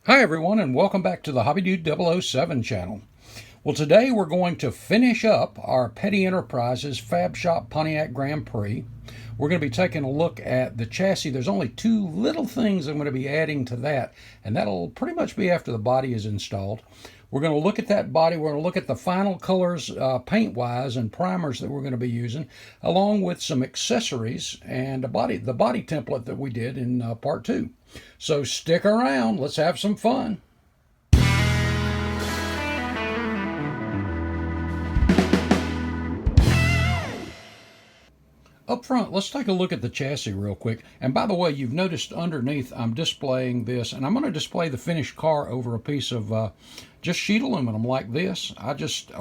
Hi everyone, and welcome back to the Hobby Dude 007 channel. Well, today we're going to finish up our Petty Enterprises Fab Shop Pontiac Grand Prix. We're going to be taking a look at the chassis. There's only two little things I'm going to be adding to that, and that'll pretty much be after the body is installed. We're going to look at that body. We're going to look at the final colors paint-wise and primers that we're going to be using, along with some accessories and the body template that we did in part 2. So stick around. Let's have some fun. Up front, let's take a look at the chassis real quick. And by the way, you've noticed underneath I'm displaying this, and I'm going to display the finished car over a piece of just sheet aluminum like this.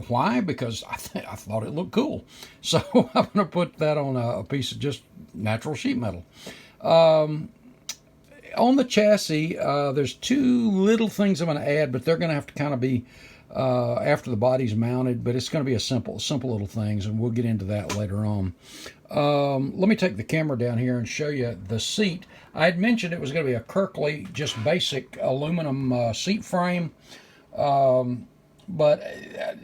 Why? Because I thought it looked cool. So I'm going to put that on a piece of just natural sheet metal. On the chassis, there's two little things I'm going to add, but they're going to have to kind of be after the body's mounted, but it's going to be a simple little things, and we'll get into that later on. Let me take the camera down here and show you the seat. I had mentioned it was going to be a Kirkley, just basic aluminum seat frame, but I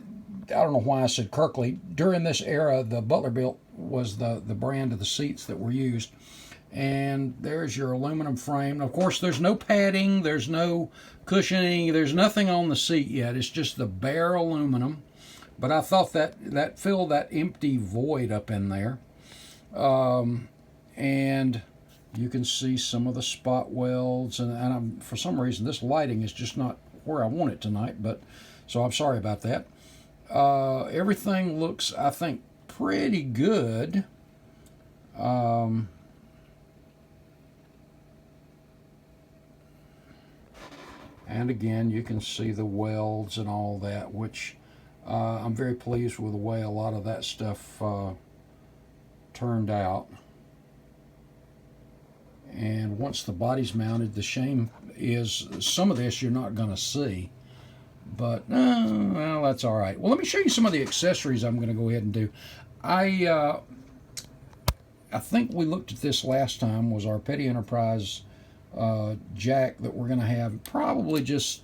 don't know why I said Kirkley. During this era, the Butler-Built was the brand of the seats that were used. And there's your aluminum frame. Of course, there's no padding, there's no cushioning, there's nothing on the seat yet. It's just the bare aluminum. But I thought that filled that empty void up in there. And you can see some of the spot welds. And for some reason, this lighting is just not where I want it tonight. So I'm sorry about that. Everything looks, I think, pretty good. And again, you can see the welds and all that, which I'm very pleased with the way a lot of that stuff turned out. And once the body's mounted, the shame is some of this you're not going to see. But, well, that's all right. Well, let me show you some of the accessories I'm going to go ahead and do. I think we looked at this last time, was our Petty Enterprise jack that we're going to have probably just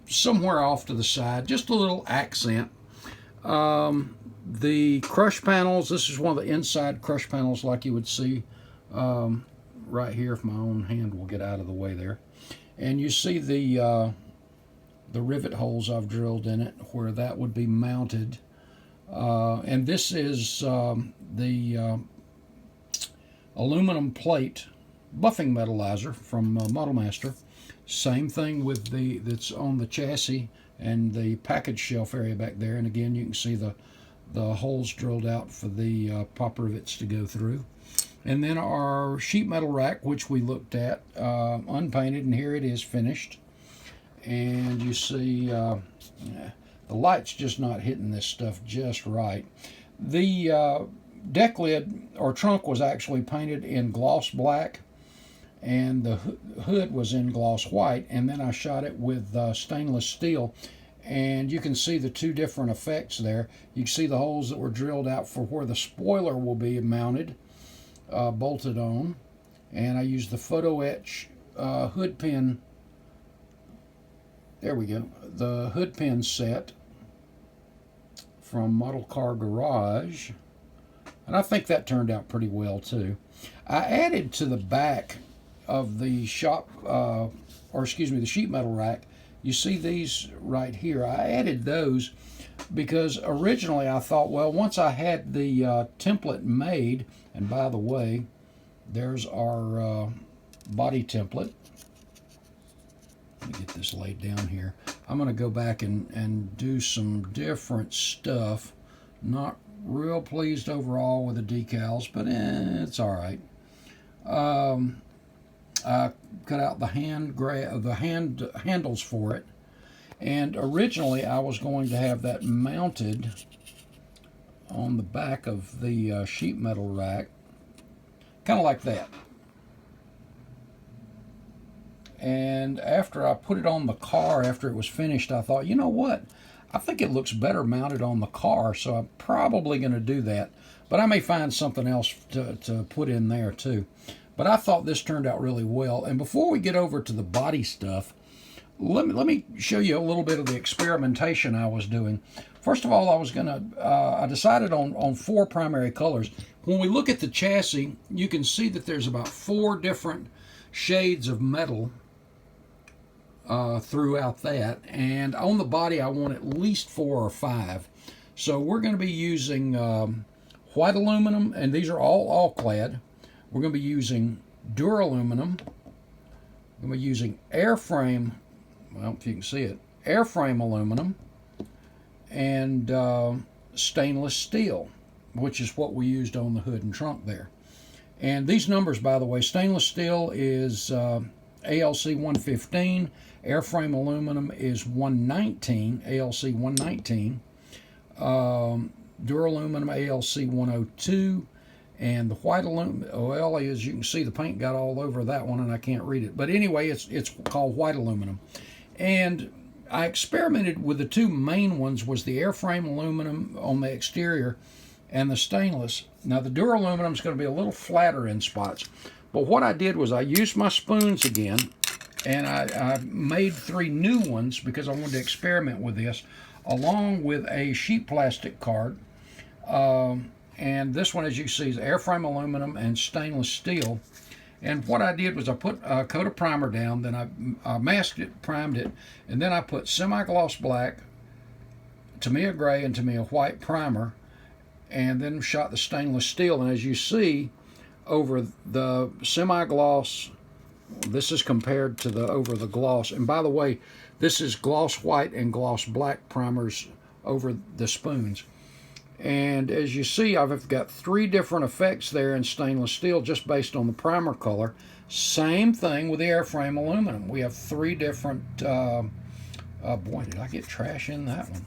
somewhere off to the side, just a little accent. The crush panels, this is one of the inside crush panels like you would see right here, if my own hand will get out of the way there. And you see the rivet holes I've drilled in it where that would be mounted. And this is the aluminum plate buffing metalizer from Model Master. Same thing with that's on the chassis and the package shelf area back there. And again, you can see the holes drilled out for the pop rivets to go through. And then our sheet metal rack, which we looked at, unpainted, and here it is finished. And you see the light's just not hitting this stuff just right. The deck lid or trunk was actually painted in gloss black, and the hood was in gloss white, and then I shot it with stainless steel, and you can see the two different effects there. You can see the holes that were drilled out for where the spoiler will be mounted, bolted on, and I used the photo etch hood pin. There we go, the hood pin set from Model Car Garage, and I think that turned out pretty well too. I added to the back of the shop, the sheet metal rack, you see these right here. I added those because originally I thought, well, once I had the template made, and by the way, there's our body template. Let me get this laid down here. I'm going to go back and do some different stuff. Not real pleased overall with the decals, but it's all right. I cut out the handles for it, and originally I was going to have that mounted on the back of the sheet metal rack, kind of like that. And after I put it on the car, after it was finished, I thought, you know what? I think it looks better mounted on the car, so I'm probably going to do that. But I may find something else to put in there too. But I thought this turned out really well. And before we get over to the body stuff, let me show you a little bit of the experimentation I was doing. First of all, I decided on 4 primary colors. When we look at the chassis, you can see that there's about 4 different shades of metal throughout that. And on the body, I want at least 4 or 5. So we're going to be using white aluminum, and these are all clad. We're going to be using duraluminum. We're going to be using airframe, well, if you can see it, airframe aluminum, and stainless steel, which is what we used on the hood and trunk there. And these numbers, by the way, stainless steel is ALC 115, airframe aluminum is 119, ALC 119, duraluminum ALC 102, and the white aluminum, well, as you can see, the paint got all over that one and I can't read it. But anyway, it's called white aluminum. And I experimented with the 2 main ones, was the airframe aluminum on the exterior and the stainless. Now the duraluminum is going to be a little flatter in spots. But what I did was I used my spoons again, and I made 3 new ones because I wanted to experiment with this, along with a sheet plastic card. And this one, as you see, is airframe aluminum and stainless steel. And what I did was I put a coat of primer down, then I masked it, primed it, and then I put semi-gloss black, Tamiya gray, and Tamiya white primer, and then shot the stainless steel. And as you see, over the semi-gloss, this is compared to over the gloss. And by the way, this is gloss white and gloss black primers over the spoons. And as you see, I've got 3 different effects there in stainless steel just based on the primer color. Same thing with the airframe aluminum. We have 3 different, boy, did I get trash in that one.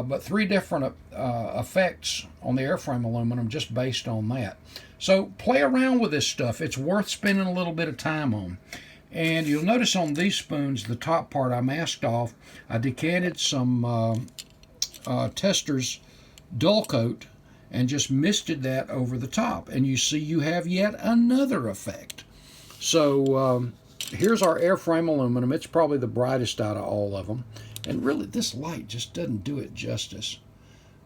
But 3 different effects on the airframe aluminum just based on that. So play around with this stuff. It's worth spending a little bit of time on. And you'll notice on these spoons, the top part I masked off. I decanted some Tester's dull coat and just misted that over the top, and you see you have yet another effect. So here's our airframe aluminum. It's probably the brightest out of all of them, and really this light just doesn't do it justice.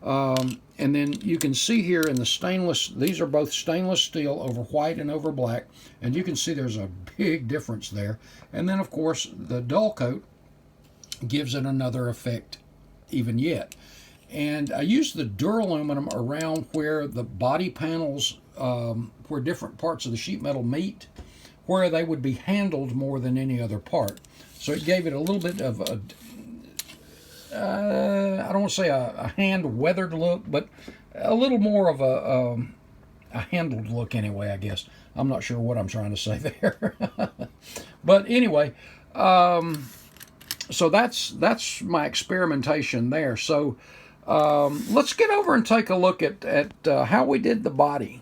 And then you can see here in the stainless, these are both stainless steel over white and over black, and you can see there's a big difference there. And then of course the dull coat gives it another effect even yet. And I used the duraluminum around where the body panels, where different parts of the sheet metal meet, where they would be handled more than any other part. So it gave it a little bit of a, I don't want to say a hand weathered look, but a little more of a handled look anyway, I guess. I'm not sure what I'm trying to say there. But anyway, so that's my experimentation there. So let's get over and take a look at how we did the body.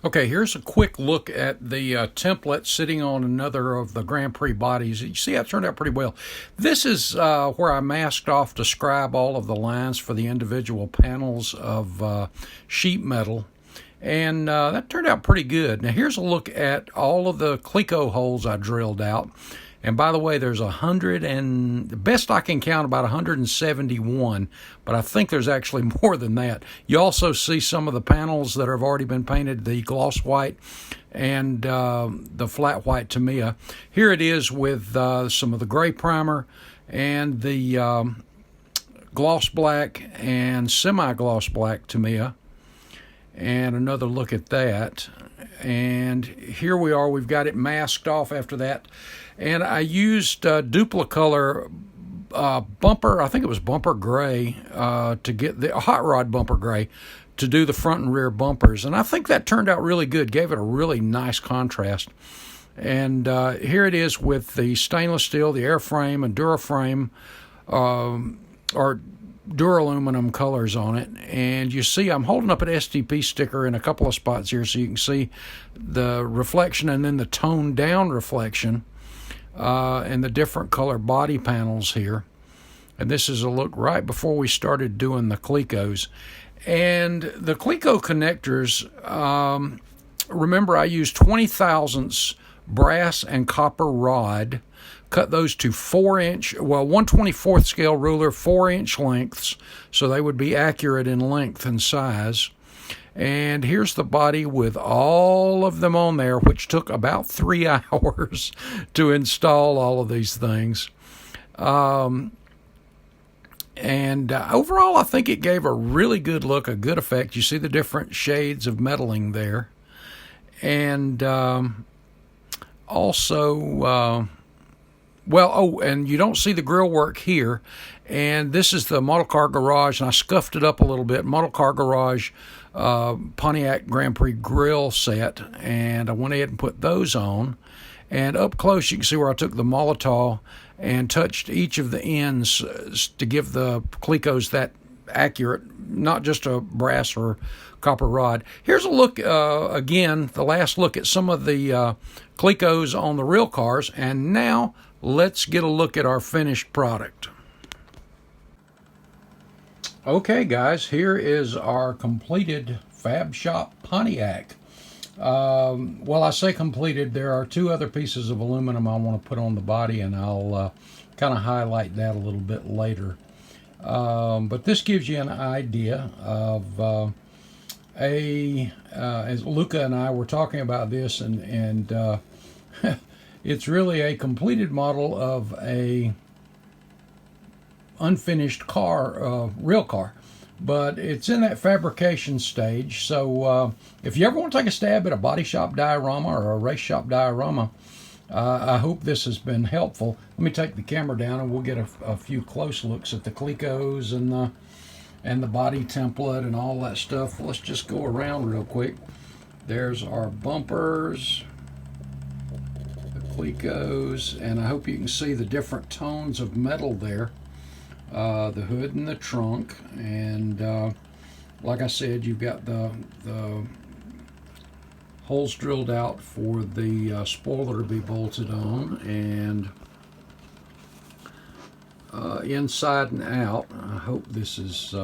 Okay, here's a quick look at the template sitting on another of the Grand Prix bodies. You see how it turned out pretty well. This is where I masked off to scribe all of the lines for the individual panels of sheet metal. And that turned out pretty good. Now here's a look at all of the Cleco holes I drilled out. And by the way, there's 100 and the best I can count about 171, but I think there's actually more than that. You also see some of the panels that have already been painted, the gloss white and the flat white Tamiya. Here it is with some of the gray primer and the gloss black and semi-gloss black Tamiya. And another look at that. And here we are. We've got it masked off after that. And I used Duplicolor bumper, I think it was bumper gray, to get the hot rod bumper gray to do the front and rear bumpers. And I think that turned out really good, gave it a really nice contrast. And here it is with the stainless steel, the airframe and Duraframe, or duraluminum colors on it. And you see I'm holding up an STP sticker in a couple of spots here so you can see the reflection and then the toned down reflection and the different color body panels here. And this is a look right before we started doing the Clecos. And the Cleco connectors, remember, I used 20 thousandths brass and copper rod. Cut those to 4-inch, well, 1/24th scale ruler, 4-inch lengths, so they would be accurate in length and size. And here's the body with all of them on there, which took about 3 hours to install all of these things. And overall, I think it gave a really good look, a good effect. You see the different shades of metaling there. And also, well, oh, and you don't see the grill work here. And this is the Model Car Garage, and I scuffed it up a little bit. Model Car Garage Pontiac Grand Prix grill set, and I went ahead and put those on. And up close, you can see where I took the Molotov and touched each of the ends to give the Clecos that accurate, not just a brass or copper rod. Here's a look, again, the last look at some of the Clecos on the real cars, and now let's get a look at our finished product. Okay, guys, here is our completed Fab Shop Pontiac. Well, I say completed. There are 2 other pieces of aluminum I want to put on the body, and I'll kind of highlight that a little bit later. But this gives you an idea of as Luca and I were talking about this, and it's really a completed model of a unfinished car, real car, but it's in that fabrication stage. So if you ever want to take a stab at a body shop diorama or a race shop diorama, I hope this has been helpful. Let me take the camera down and we'll get a few close looks at the Clecos and the body template and all that stuff. Let's just go around real quick. There's our bumpers, the Clecos, and I hope you can see the different tones of metal there. The hood and the trunk, and like I said, you've got the holes drilled out for the spoiler to be bolted on, and inside and out. I hope this is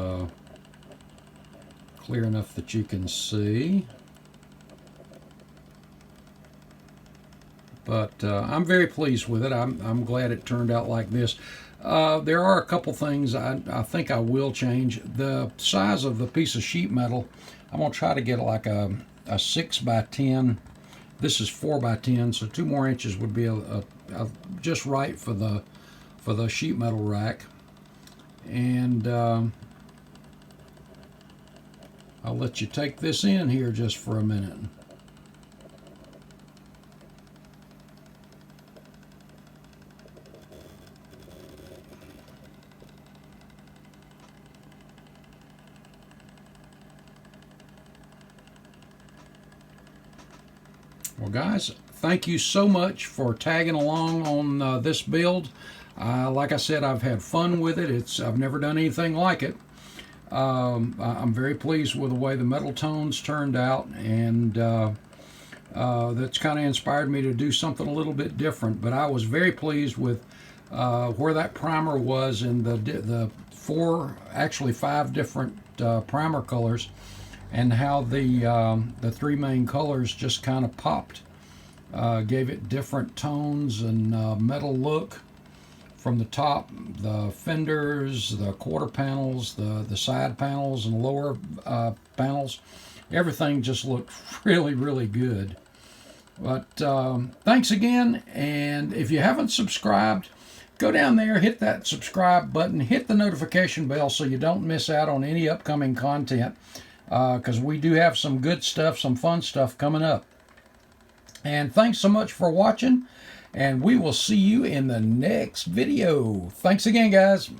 clear enough that you can see. But I'm very pleased with it. I'm glad it turned out like this. There are a couple things I think I will change. The size of the piece of sheet metal, I'm going to try to get like a 6x10. This is 4x10, so 2 more inches would be just right for the sheet metal rack. And I'll let you take this in here just for a minute. Well, guys, thank you so much for tagging along on this build. Like I said, I've had fun with it. I've never done anything like it. I'm very pleased with the way the metal tones turned out, and that's kind of inspired me to do something a little bit different. But I was very pleased with where that primer was in the 5 different primer colors, and how the 3 main colors just kind of popped, gave it different tones and metal look from the top, the fenders, the quarter panels, the side panels and lower panels. Everything just looked really, really good. But thanks again, and if you haven't subscribed, go down there, hit that subscribe button, hit the notification bell so you don't miss out on any upcoming content. Because we do have some good stuff, some fun stuff coming up. And thanks so much for watching, and we will see you in the next video. Thanks again, guys.